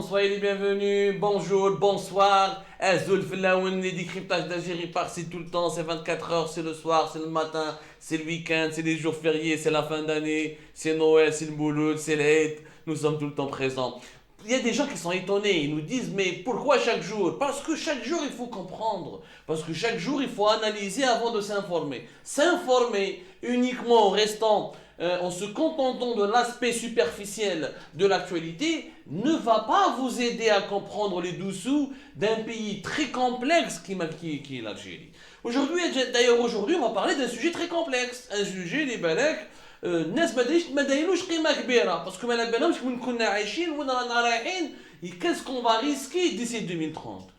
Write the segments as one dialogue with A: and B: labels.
A: Soyez les bienvenus, bonjour, bonsoir. Azul Flaoun, les décryptages d'Algérie par-ci tout le temps, c'est 24 heures, c'est le soir, c'est le matin, c'est le week-end, c'est les jours fériés, c'est la fin d'année, c'est Noël, c'est le Mouloud, c'est l'Aïd, nous sommes tout le temps présents. Il y a des gens qui sont étonnés, ils nous disent mais pourquoi chaque jour? Parce que chaque jour il faut comprendre, parce que chaque jour il faut analyser avant de s'informer. S'informer uniquement en restant, en se contentant de l'aspect superficiel de l'actualité ne va pas vous aider à comprendre les dessous d'un pays très complexe qui est l'Algérie. Aujourd'hui on va parler d'un sujet très complexe, un sujet les balèques. الناس ما دايروش قيمه كبيره باسكو ما على بالهمش وين كنا عايشين وين رانا رايحين qu'est-ce qu'on va risquer d'ici 2030.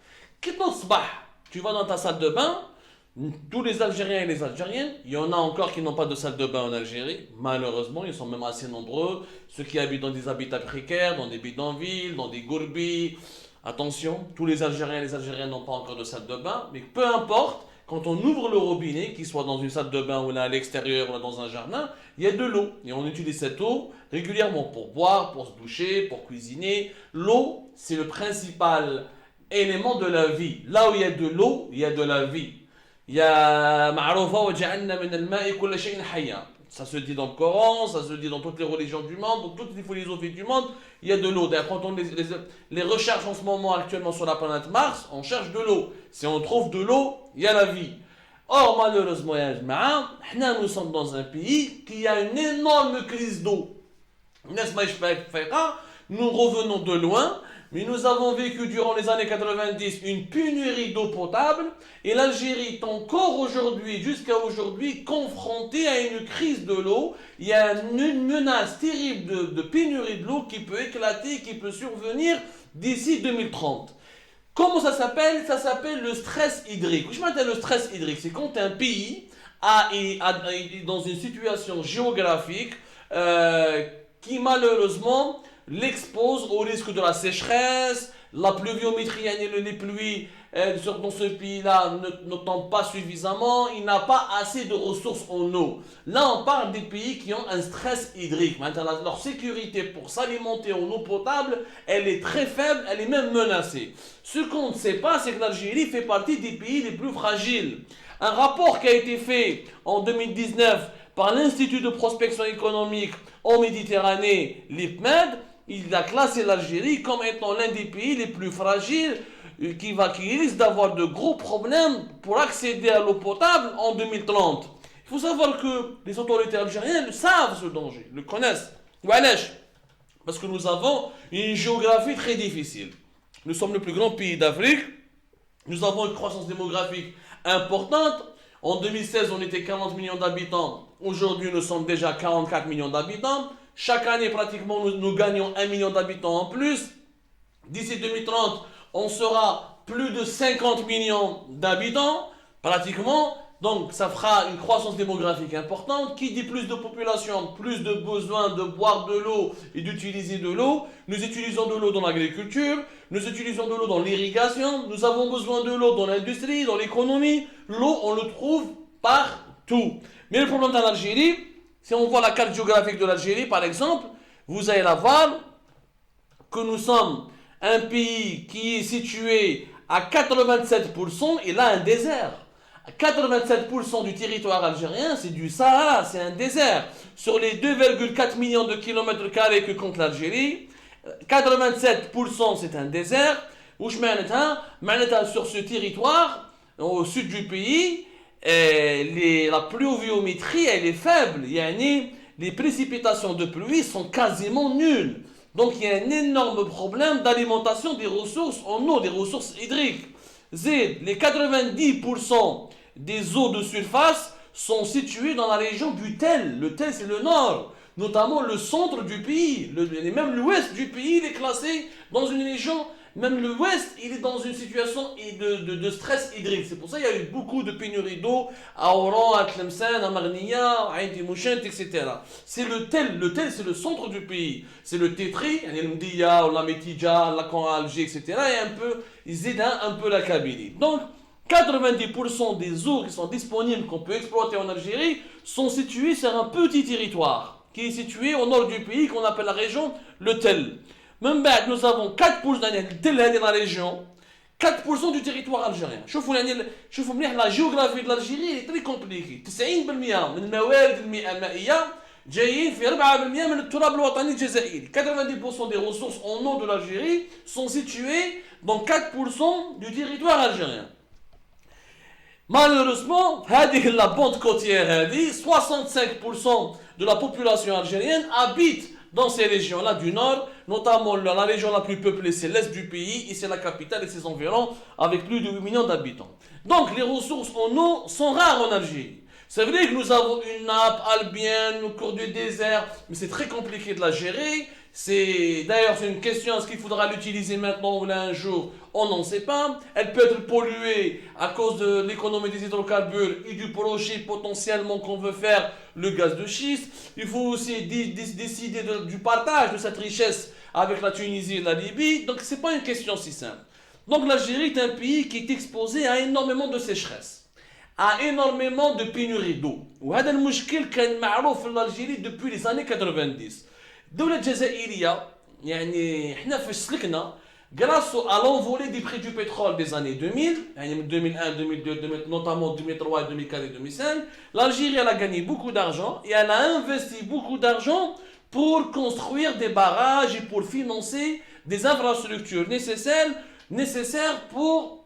A: كي تصبح tu vas dans ta salle de bain, tous les Algériens et les Algériennes, il y en a encore qui n'ont pas de salle de bain en Algérie, malheureusement, ils sont même assez nombreux, ceux qui habitent dans des habitats précaires, dans des bidonvilles, dans des gourbis. Attention, tous les Algériens et les Algériennes n'ont pas encore de salle de bain, mais peu importe, quand on ouvre le robinet, qu'il soit dans une salle de bain ou là à l'extérieur ou là dans un jardin, il y a de l'eau. Et on utilise cette eau régulièrement pour boire, pour se doucher, pour cuisiner. L'eau, c'est le principal élément de la vie. Là où il y a de l'eau, il y a de la vie. Il y a ça se dit dans le Coran, ça se dit dans toutes les religions du monde, dans toutes les philosophies du monde, il y a de l'eau. D'ailleurs, quand on les recherche en ce moment actuellement sur la planète Mars, on cherche de l'eau. Si on trouve de l'eau, il y a la vie. Or, malheureusement, nous sommes dans un pays qui a une énorme crise d'eau. Nous revenons de loin, mais nous avons vécu durant les années 90 une pénurie d'eau potable et l'Algérie est encore aujourd'hui, jusqu'à aujourd'hui, confrontée à une crise de l'eau. Il y a une menace terrible de pénurie de l'eau qui peut éclater, qui peut survenir d'ici 2030. Comment ça s'appelle? Ça s'appelle le stress hydrique. Je m'appelle le stress hydrique. C'est quand un pays est dans une situation géographique qui malheureusement l'expose au risque de la sécheresse, la pluviométrie, les pluies dans ce pays-là ne tombent pas suffisamment, il n'a pas assez de ressources en eau. Là, on parle des pays qui ont un stress hydrique. Maintenant, leur sécurité pour s'alimenter en eau potable, elle est très faible, elle est même menacée. Ce qu'on ne sait pas, c'est que l'Algérie fait partie des pays les plus fragiles. Un rapport qui a été fait en 2019 par l'Institut de prospection économique en Méditerranée, l'IPMED, il a classé l'Algérie comme étant l'un des pays les plus fragiles qui risque d'avoir de gros problèmes pour accéder à l'eau potable en 2030. Il faut savoir que les autorités algériennes savent ce danger, le connaissent. Parce que nous avons une géographie très difficile. Nous sommes le plus grand pays d'Afrique. Nous avons une croissance démographique importante. En 2016, on était 40 millions d'habitants. Aujourd'hui, nous sommes déjà 44 millions d'habitants. Chaque année, pratiquement, nous gagnons 1 million d'habitants en plus. D'ici 2030, on sera plus de 50 millions d'habitants, pratiquement. Donc, ça fera une croissance démographique importante. Qui dit plus de population, plus de besoin de boire de l'eau et d'utiliser de l'eau. Nous utilisons de l'eau dans l'agriculture, nous utilisons de l'eau dans l'irrigation, nous avons besoin de l'eau dans l'industrie, dans l'économie. L'eau, on le trouve partout. Mais le problème dans l'Algérie, si on voit la carte géographique de l'Algérie, par exemple, vous allez la voir que nous sommes un pays qui est situé à 87%, et là un désert. 87% du territoire algérien, c'est du Sahara, c'est un désert. Sur les 2,4 millions de kilomètres carrés que compte l'Algérie, 87% c'est un désert. Sur ce territoire, au sud du pays, la pluviométrie elle est faible, les précipitations de pluie sont quasiment nulles. Donc il y a un énorme problème d'alimentation des ressources en eau, des ressources hydriques. Les 90% des eaux de surface sont situées dans la région du Tel. Le Tel, c'est le nord, notamment le centre du pays. Et même l'ouest du pays, il est classé dans une région. Même l'ouest, il est dans une situation de stress hydrique. C'est pour ça qu'il y a eu beaucoup de pénuries d'eau à Oran, à Tlemcen, à Marnia, à Ain Timouchent, etc. C'est le Tel. Le Tel, c'est le centre du pays. C'est le Tétri, le Mdia, la Metidja, la Caen, Alger, etc. Et ils aident un peu la Kabylie. Donc, 90% des eaux qui sont disponibles, qu'on peut exploiter en Algérie, sont situées sur un petit territoire qui est situé au nord du pays, qu'on appelle la région le Tel. من بعد nous avons 4% de la région, 4% du territoire algérien. شوفوا مليح la géographie de l'Algérie est très compliquée. 90% من الموارد المائية جايين في 4% من التراب الوطني الجزائري. 90% des ressources en eau de l'Algérie sont situées dans 4% du territoire algérien. Malheureusement, la bande côtière, 65% de la population algérienne habite dans ces régions-là du nord, notamment la région la plus peuplée, c'est l'est du pays, et c'est la capitale et ses environs, avec plus de 8 millions d'habitants. Donc les ressources en eau sont rares en Algérie. C'est vrai que nous avons une nappe albienne au cours du désert, mais c'est très compliqué de la gérer. D'ailleurs, c'est une question, est-ce qu'il faudra l'utiliser maintenant ou un jour? On n'en sait pas. Elle peut être polluée à cause de l'économie des hydrocarbures et du projet potentiellement qu'on veut faire, le gaz de schiste. Il faut aussi décider du partage de cette richesse avec la Tunisie et la Libye. Donc, ce n'est pas une question si simple. Donc, l'Algérie est un pays qui est exposé à énormément de sécheresse, à énormément de pénurie d'eau. وهذا المشكل كان معروف في الألجيري depuis les années 90. الدولة الجزائرية يعني احنا فاش سلكنا grâce à l'envolée des prix du pétrole des années 2000, يعني من 2001, 2002, notamment 2003, 2004 et 2005, l'Algérie elle a gagné beaucoup d'argent et elle a investi beaucoup d'argent pour construire des barrages et pour financer des infrastructures nécessaires pour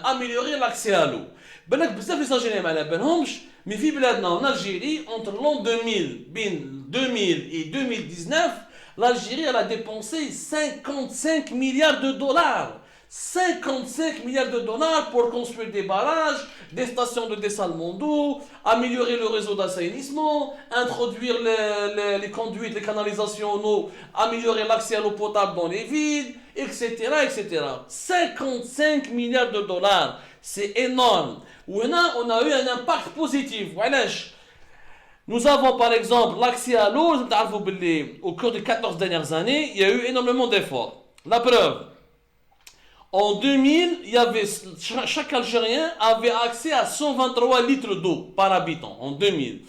A: améliorer l'accès à l'eau. بالك بزاف لي الجزائريين ما على بالهمش mais في بلادنا en Algérie entre l'an 2000 بين 2000 et 2019 l'Algérie elle a dépensé 55 milliards de dollars. 55 milliards de dollars pour construire des barrages, des stations de dessalement d'eau, améliorer le réseau d'assainissement, introduire les conduites, les canalisations en eau, améliorer l'accès à l'eau potable dans les villes, etc., etc. 55 milliards de dollars, c'est énorme. On a eu un impact positif. Nous avons par exemple l'accès à l'eau, au cours des 14 dernières années, il y a eu énormément d'efforts. La preuve, en 2000, chaque Algérien avait accès à 123 litres d'eau par habitant, en 2000.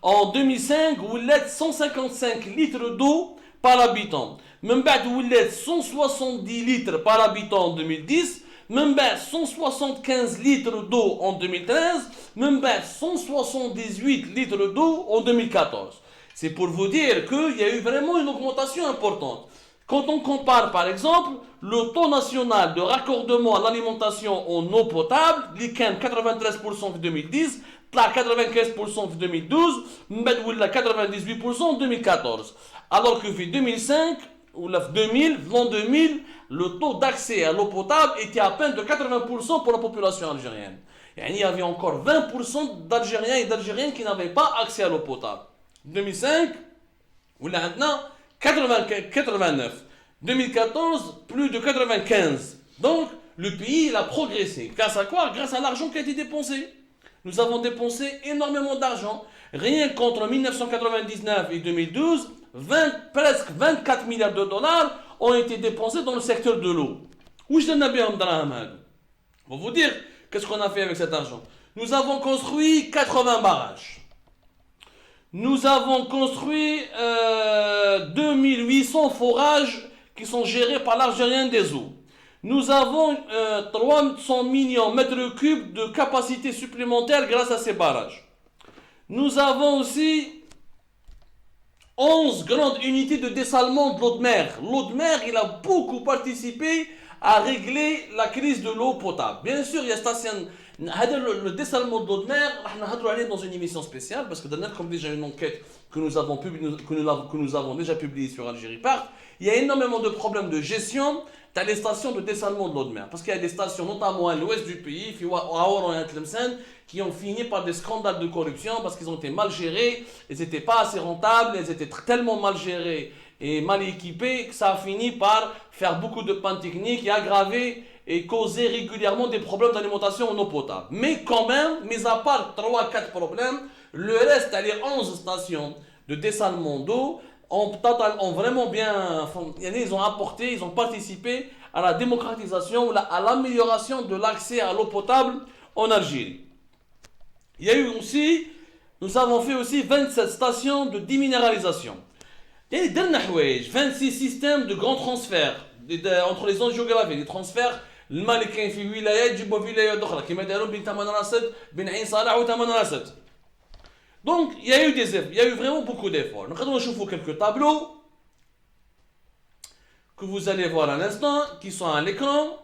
A: En 2005, il y a 155 litres d'eau par habitant. Même il y a 170 litres par habitant en 2010. Même 175 litres d'eau en 2013, même 178 litres d'eau en 2014. C'est pour vous dire qu'il y a eu vraiment une augmentation importante. Quand on compare par exemple le taux national de raccordement à l'alimentation en eau potable, il y a 93% en 2010, 95% en 2012, 98% en 2014. Alors que en 2005, ou l'an 2000, le taux d'accès à l'eau potable était à peine de 80% pour la population algérienne. Il y avait encore 20% d'Algériens et d'Algériennes qui n'avaient pas accès à l'eau potable. 2005, ou là maintenant, 89. 2014, plus de 95. Donc, le pays il a progressé. Grâce à quoi? Grâce à l'argent qui a été dépensé. Nous avons dépensé énormément d'argent. Rien qu'entre 1999 et 2012, presque 24 milliards de dollars ont été dépensés dans le secteur de l'eau. Où je n'ai bien pour vous dire, qu'est-ce qu'on a fait avec cet argent? Nous avons construit 80 barrages. Nous avons construit 2800 forages qui sont gérés par l'Algérien des eaux. Nous avons 300 millions de mètres cubes de capacité supplémentaire grâce à ces barrages. Nous avons aussi 11 grandes unités de dessalement de l'eau de mer. L'eau de mer, il a beaucoup participé à régler la crise de l'eau potable. Bien sûr, il y a le dessalement de l'eau de mer, on va aller dans une émission spéciale, parce que comme déjà une enquête que nous avons déjà publiée sur Algérie Part, il y a énormément de problèmes de gestion dans les stations de dessalement de l'eau de mer. Parce qu'il y a des stations, notamment à l'ouest du pays, qui ont fini par des scandales de corruption parce qu'ils ont été mal gérés, ils n'étaient pas assez rentables, ils étaient tellement mal gérés et mal équipés que ça a fini par faire beaucoup de pannes techniques et aggraver et causer régulièrement des problèmes d'alimentation en eau potable. Mais quand même, mis à part 3-4 problèmes, le reste, les 11 stations de dessalement d'eau ont vraiment bien, ils ont apporté, ils ont participé à la démocratisation, à l'amélioration de l'accès à l'eau potable en Algérie. Il y a eu aussi, nous avons fait aussi 27 stations de déminéralisation. يعني درنا حوايج 26 systèmes de grands transferts entre les zones géographiques, des transferts الماء اللي كاين في ولايات جيبوا في ولايات اخرى كما داروا بين تمن رصد بين عين صالح وتمن رصد. Donc il y a eu des efforts, il y a eu vraiment beaucoup d'efforts. نقدروا نشوفوا quelques tableaux que vous allez voir à l'instant qui sont à l'écran.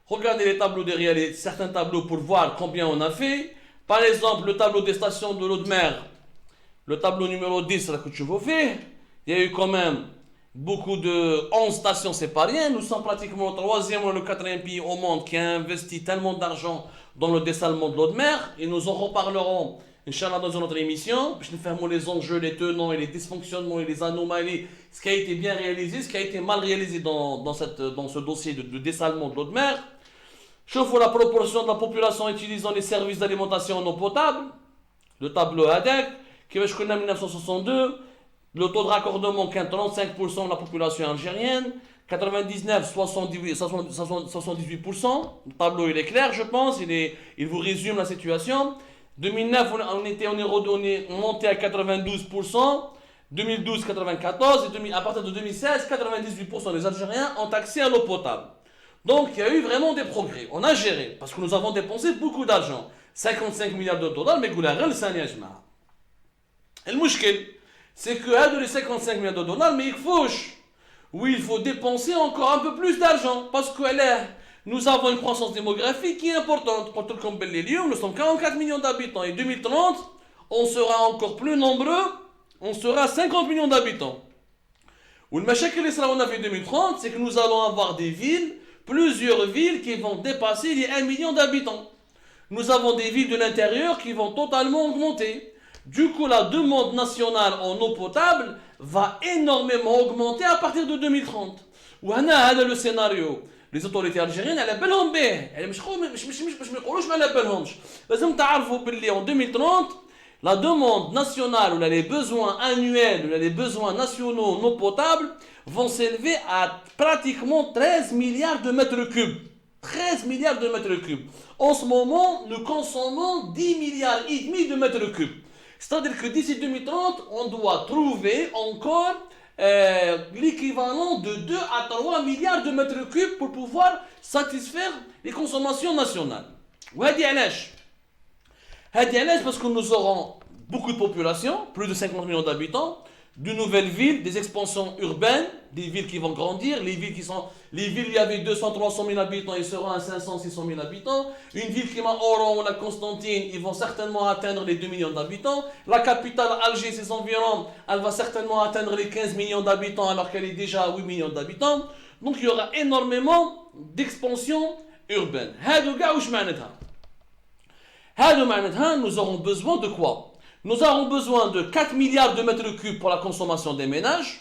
A: Regardez les tableaux derrière, certains tableaux pour voir combien on a fait. Par exemple, le tableau des stations de l'eau de mer, le tableau numéro 10, là que tu veux faire, il y a eu quand même beaucoup de 11 stations, c'est pas rien. Nous sommes pratiquement le troisième ou le quatrième pays au monde qui a investi tellement d'argent dans le dessalement de l'eau de mer. Et nous en reparlerons, Inch'Allah, dans une autre émission. Puis nous ferons les enjeux, les tenants et les dysfonctionnements et les anomalies, ce qui a été bien réalisé, ce qui a été mal réalisé dans ce dossier de dessalement de l'eau de mer. Chauffe la proportion de la population utilisant les services d'alimentation en eau potable. Le tableau ADEC, qui va jusqu'en 1962. Le taux de raccordement, 35% de la population algérienne. 99, 78%. Le tableau, il est clair, je pense. Il vous résume la situation. 2009, on est monté à 92%. 2012, 94%. Et à partir de 2016, 98% des Algériens ont accès à l'eau potable. Donc, il y a eu vraiment des progrès. On a géré, parce que nous avons dépensé beaucoup d'argent. 55 milliards de dollars, mais le mouchkil, c'est que les 55 milliards de dollars, mais il faut dépenser encore un peu plus d'argent. Parce que nous avons une croissance démographique qui est importante. Nous sommes 44 millions d'habitants. Et 2030, on sera encore plus nombreux. On sera 50 millions d'habitants. Ou le machak que on a fait 2030, c'est que nous allons avoir des villes, plusieurs villes qui vont dépasser les 1 million d'habitants. Nous avons des villes de l'intérieur qui vont totalement augmenter. Du coup, la demande nationale en eau potable va énormément augmenter à partir de 2030. Ou le scénario. Les autorités algériennes, elles بالهم به. elles مش ما يقولوش ما على بالهمش. لازم تعرفوا باللي en 2030, la demande nationale ou les besoins annuels ou les besoins nationaux en eau potable vont s'élever à pratiquement 13 milliards de mètres cubes. 13 milliards de mètres cubes. En ce moment, nous consommons 10 milliards et demi de mètres cubes. C'est-à-dire que d'ici 2030, on doit trouver encore l'équivalent de 2 à 3 milliards de mètres cubes pour pouvoir satisfaire les consommations nationales. وهذه علاش؟ هذه علاش parce que nous aurons beaucoup de population, plus de 50 millions d'habitants, de nouvelles villes, des expansions urbaines, des villes qui vont grandir, les villes il y avait 200-300 000 habitants, ils seront à 500-600 000 habitants, une ville qui m'a Oran ou la Constantine, ils vont certainement atteindre les 2 millions d'habitants, la capitale Alger, ses environs, elle va certainement atteindre les 15 millions d'habitants alors qu'elle est déjà à 8 millions d'habitants, donc il y aura énormément d'expansion urbaine. Nous aurons besoin de quoi? Nous aurons besoin de 4 milliards de mètres cubes pour la consommation des ménages,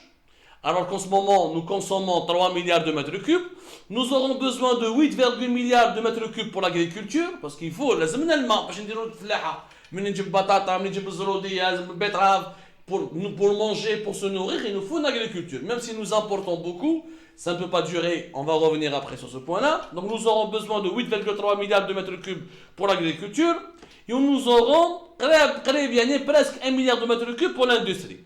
A: alors qu'en ce moment, nous consommons 3 milliards de mètres cubes. Nous aurons besoin de 8,1 milliards de mètres cubes pour l'agriculture, parce qu'il faut, pour manger, pour se nourrir, il nous faut une agriculture. Même si nous importons beaucoup, ça ne peut pas durer, on va revenir après sur ce point-là. Donc nous aurons besoin de 8,3 milliards de mètres cubes pour l'agriculture, et nous aurons presque 1 milliard de mètres cubes pour l'industrie.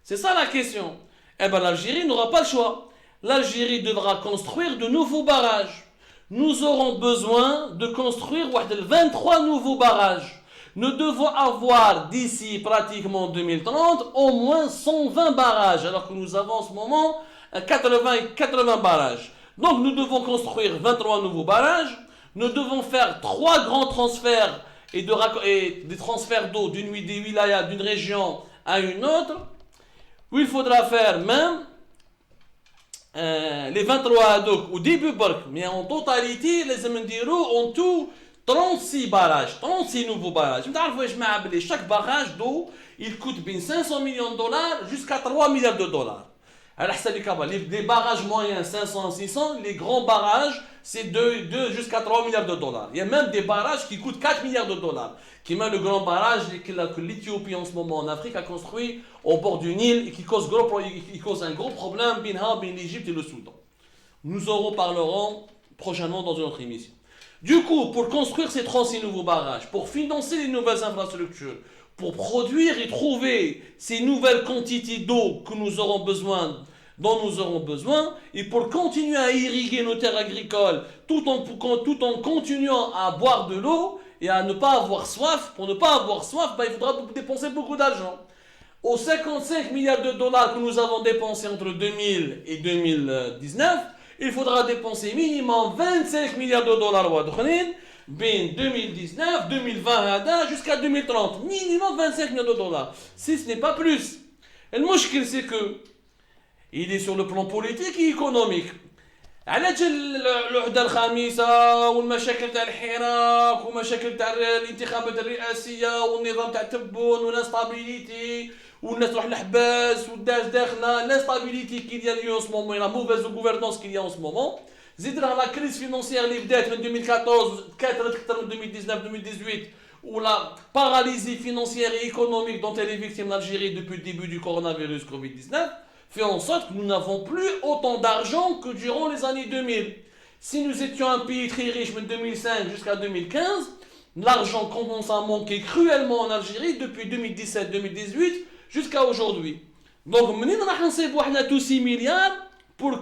A: C'est ça la question. Eh bien l'Algérie n'aura pas le choix. L'Algérie devra construire de nouveaux barrages. Nous aurons besoin de construire 23 nouveaux barrages. Nous devons avoir d'ici pratiquement 2030 au moins 120 barrages, alors que nous avons en ce moment 80 barrages. Donc nous devons construire 23 nouveaux barrages. Nous devons faire 3 grands transferts et des transferts d'eau des wilayas d'une région à une autre, où il faudra faire même les 23 donc au début, mais en totalité, les Amendirou ont tout 36 barrages, 36 nouveaux barrages. Chaque barrage d'eau, il coûte bien 500 millions de dollars jusqu'à 3 milliards de dollars. Alors, les barrages moyens 500-600, les grands barrages, c'est 2 jusqu'à 3 milliards de dollars. Il y a même des barrages qui coûtent 4 milliards de dollars. Qui met le grand barrage que l'Éthiopie en ce moment en Afrique a construit au bord du Nil et qui cause un gros problème entre l'Égypte et le Soudan. Nous en reparlerons prochainement dans une autre émission. Du coup, pour construire ces 36 nouveaux barrages, pour financer les nouvelles infrastructures, pour produire et trouver ces nouvelles quantités d'eau que nous aurons besoin, dont nous aurons besoin, et pour continuer à irriguer nos terres agricoles tout en continuant à boire de l'eau et à ne pas avoir soif, pour ne pas avoir soif, il faudra dépenser beaucoup d'argent. Aux 55 milliards de dollars que nous avons dépensés entre 2000 et 2019, il faudra dépenser minimum 25 milliards de dollars ben 2019, 2020 jusqu'à 2030. Minimum 25 milliards de dollars. Si ce n'est pas plus. Et le mouchkil, c'est que il est sur le plan politique et économique. علاش الوحده الخامسه والمشاكل تاع الحراك ومشاكل تاع الانتخابات الرئاسيه والنظام تاع التبون والانستابيليتي والناس تروح للحباس والناس داخله l'instabilité qu'il y a eu en ce moment et la mauvaise gouvernance qu'il y a en ce moment زيد راه لا كريز فينونسيير اللي بدات من 2014 كثرت اكثر من 2019 2018 ou la paralysie financière et économique dont elle est victime l'Algérie depuis le début du coronavirus Covid-19 fait en sorte que nous n'avons plus autant d'argent que durant les années 2000. Si nous étions un pays très riche de 2005 jusqu'à 2015, l'argent commence à manquer cruellement en Algérie depuis 2017-2018 jusqu'à aujourd'hui. Donc, nous avons tous 6 milliards pour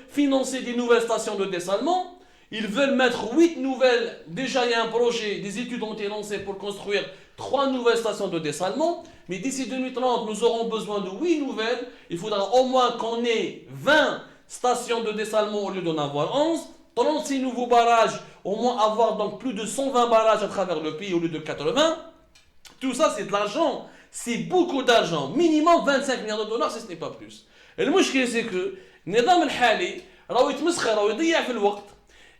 A: financer des nouvelles stations de dessalement. Ils veulent mettre 8 nouvelles. Déjà, il y a un projet, des études ont été lancées pour construire 3 nouvelles stations de dessalement. Mais d'ici 2030, nous aurons besoin de 8 nouvelles. Il faudra au moins qu'on ait 20 stations de dessalement au lieu d'en avoir 11. 36 nouveaux barrages, au moins avoir donc plus de 120 barrages à travers le pays au lieu de 80. Tout ça, c'est de l'argent. C'est beaucoup d'argent. Minimum 25 milliards de dollars, si ce n'est pas plus. Et le mouchkil, c'est que النظام الحالي راهو يتمسخر راهو يضيع في الوقت.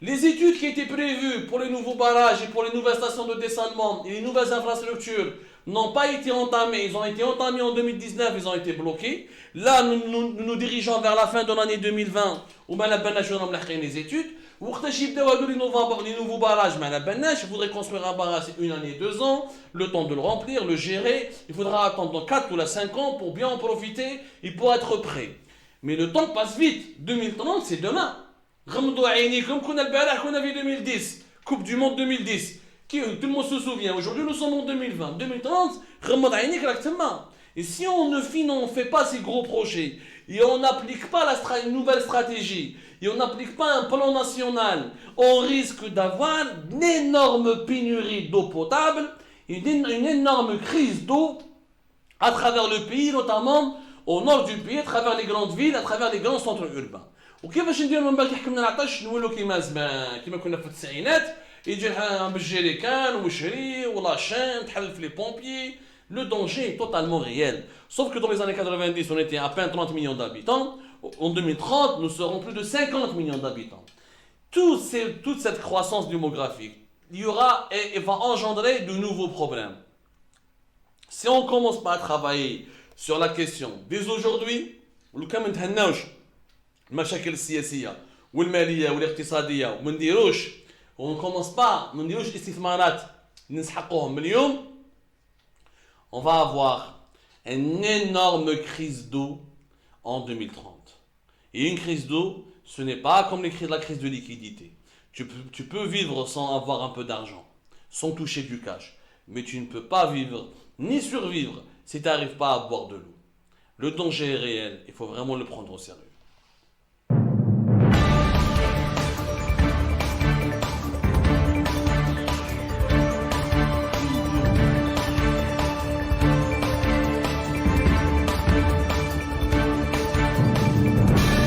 A: Les études qui étaient prévues pour les nouveaux barrages et pour les nouvelles stations de dessalement et les nouvelles infrastructures n'ont pas été entamées. Ils ont été entamés en 2019, ils ont été bloqués. Là, nous dirigeons vers la fin de l'année 2020 où les études. Les nouveaux barrages, il faudrait construire un barrage 1 année, 2 ans, le temps de le remplir, le gérer. Il faudra attendre 4 ou 5 ans pour bien en profiter et pour être prêt. Mais le temps passe vite. 2030, c'est demain. غمضوا عينيكم كنا البارح كنا في 2010 Coupe du Monde 2010 tout le monde se souvient. Aujourd'hui nous sommes en 2020 2030 غمض عينيك راك تما. Et si on ne fait pas ces gros projets et on n'applique pas une nouvelle stratégie et on n'applique pas un plan national, on risque d'avoir une énorme pénurie d'eau potable, une énorme crise d'eau à travers le pays, notamment au nord du pays, à travers les grandes villes, à travers les grands centres urbains. وكيفاش نديرو من بعد كيحكي ما نعطاش نولو كيما زمان كيما كنا في التسعينات يجي بالجيريكان وشري ولا شان تحلف لي بومبيي. Le danger est totalement réel. Sauf que dans les années 90, on était à peine 30 millions d'habitants. En 2030, nous serons plus de 50 millions d'habitants. Toute cette croissance démographique, il y aura et va engendrer de nouveaux problèmes. Si on commence pas à travailler sur la question dès aujourd'hui, le cas ما المشاكل السياسيه والماليه والاقتصاديه وما نديروش ونكومونس با ما نديروش استثمارات نسحقوهم من اليوم on va avoir une énorme crise d'eau en 2030. Et une crise d'eau, ce n'est pas comme la crise de liquidité. Tu peux vivre sans avoir un peu d'argent, sans toucher du cash, mais tu ne peux pas vivre ni survivre si tu n'arrives pas à boire de l'eau. Le danger est réel, il faut vraiment le prendre au sérieux.